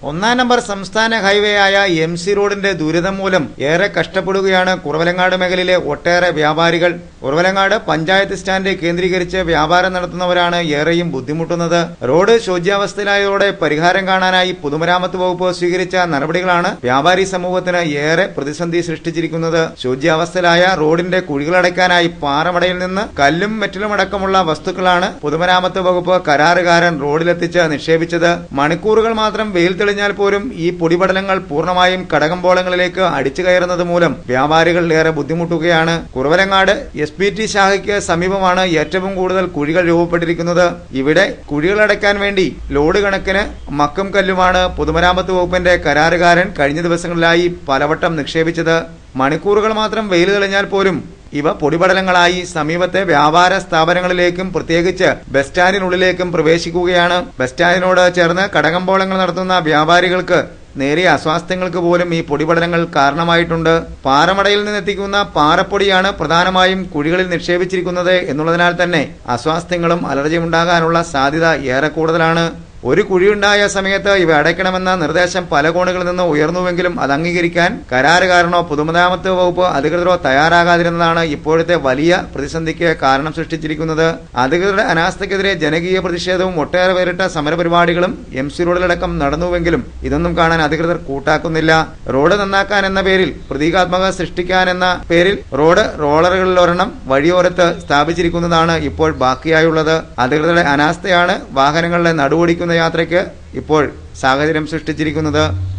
ഒന്നാം നമ്പർ സംസ്ഥാന ഹൈവേയായ MC റോഡിന്റെ ദുരിതം മൂലം ഏറെ കഷ്ടപ്പെടുകയാണ് കുറവലങ്ങാട് മേഖലയിലെ ഒട്ടേറെ വ്യാപാരികൾ. കുറവലങ്ങാട് പഞ്ചായത്ത് സ്റ്റാൻഡ് കേന്ദ്രീകരിച്ച് വ്യാപാരം നടത്തുന്നവരാണ് ഏറെയും ബുദ്ധിമുട്ടുന്നത്. റോഡ് ശോച്യാവസ്ഥയിലായതോടെ പരിഹാരം കാണാനായി പൊതുമരാമത്ത് വകുപ്പ് സ്വീകരിച്ച നടപടികളാണ് വ്യാപാരി സമൂഹത്തിന് ഏറെ പ്രതിസന്ധി സൃഷ്ടിച്ചിരിക്കുന്നത്. ശോച്യാവസ്ഥയിലായ റോഡിന്റെ കുഴികളടയ്ക്കാനായി പാറമടയിൽ നിന്ന് കല്ലും മെറ്റലും അടക്കമുള്ള വസ്തുക്കളാണ് പൊതുമരാമത്ത് വകുപ്പ് കരാറുകാരൻ റോഡിലെത്തിച്ച് നിക്ഷേപിച്ചത്. മണിക്കൂറുകൾ മാത്രം വെയിൽ തെളിഞ്ഞാൽ പോലും ഈ പൊടിപടലങ്ങൾ പൂർണ്ണമായും കടകമ്പോളങ്ങളിലേക്ക് അടിച്ചു കയറുന്നത് മൂലം വ്യാപാരികൾ ഏറെ ബുദ്ധിമുട്ടുകയാണ്. കുറവലങ്ങാട് SBT ശാഖയ്ക്ക് സമീപമാണ് ഏറ്റവും കൂടുതൽ കുഴികൾ രൂപപ്പെട്ടിരിക്കുന്നത്. ഇവിടെ കുഴികളടയ്ക്കാൻ വേണ്ടി ലോഡ് കണക്കിന് മക്കും കല്ലുമാണ് പൊതുമരാമത്ത് വകുപ്പിന്റെ കരാറുകാരൻ കഴിഞ്ഞ ദിവസങ്ങളിലായി പലവട്ടം നിക്ഷേപിച്ചത്. മണിക്കൂറുകൾ മാത്രം വെയിൽ തെളിഞ്ഞാൽ പോലും ഇവ പൊടിപടലങ്ങളായി സമീപത്തെ വ്യാപാര സ്ഥാപനങ്ങളിലേക്കും പ്രത്യേകിച്ച് ബസ് സ്റ്റാൻഡിനുള്ളിലേക്കും പ്രവേശിക്കുകയാണ്. ബസ് സ്റ്റാൻഡിനോട് ചേർന്ന് കടകമ്പോളങ്ങൾ നടത്തുന്ന വ്യാപാരികൾക്ക് നേരിയ അസ്വാസ്ഥ്യങ്ങൾക്ക് പോലും ഈ പൊടിപടലങ്ങൾ കാരണമായിട്ടുണ്ട്. പാറമടയിൽ നിന്നെത്തിക്കുന്ന പാറപ്പൊടിയാണ് പ്രധാനമായും കുഴികളിൽ നിക്ഷേപിച്ചിരിക്കുന്നത് എന്നുള്ളതിനാൽ തന്നെ അസ്വാസ്ഥ്യങ്ങളും അലർജിയും ഉണ്ടാകാനുള്ള സാധ്യത ഏറെ കൂടുതലാണ്. ഒരു കുഴിയുണ്ടായ സമയത്ത് ഇവ അടയ്ക്കണമെന്ന നിർദ്ദേശം പല കോണുകളിൽ നിന്ന് ഉയർന്നുവെങ്കിലും അത് അംഗീകരിക്കാൻ കരാറുകാരനോ പൊതുമരാമത്ത് വകുപ്പ് അധികൃതരോ തയ്യാറാകാതിരുന്നതാണ് ഇപ്പോഴത്തെ വലിയ പ്രതിസന്ധിക്ക് കാരണം സൃഷ്ടിച്ചിരിക്കുന്നത്. അധികൃതരുടെ അനാസ്ഥയ്ക്കെതിരെ ജനകീയ പ്രതിഷേധവും ഒട്ടേറെ വേറിട്ട സമരപരിപാടികളും MC റോഡിലടക്കം നടന്നുവെങ്കിലും ഇതൊന്നും കാണാൻ അധികൃതർ കൂട്ടാക്കുന്നില്ല. റോഡ് നന്നാക്കാൻ എന്ന പേരിൽ പ്രതീകാത്മക സൃഷ്ടിക്കാൻ എന്ന പേരിൽ റോഡ് റോളറുകളിലൊരെണ്ണം വഴിയോരത്ത് സ്ഥാപിച്ചിരിക്കുന്നതാണ് ഇപ്പോൾ ബാക്കിയായുള്ളത്. അധികൃതരുടെ അനാസ്ഥയാണ് വാഹനങ്ങളുടെ നടുവൊടിക്കുന്ന യാത്രയ്ക്ക് ഇപ്പോൾ സാഹചര്യം സൃഷ്ടിച്ചിരിക്കുന്നത്.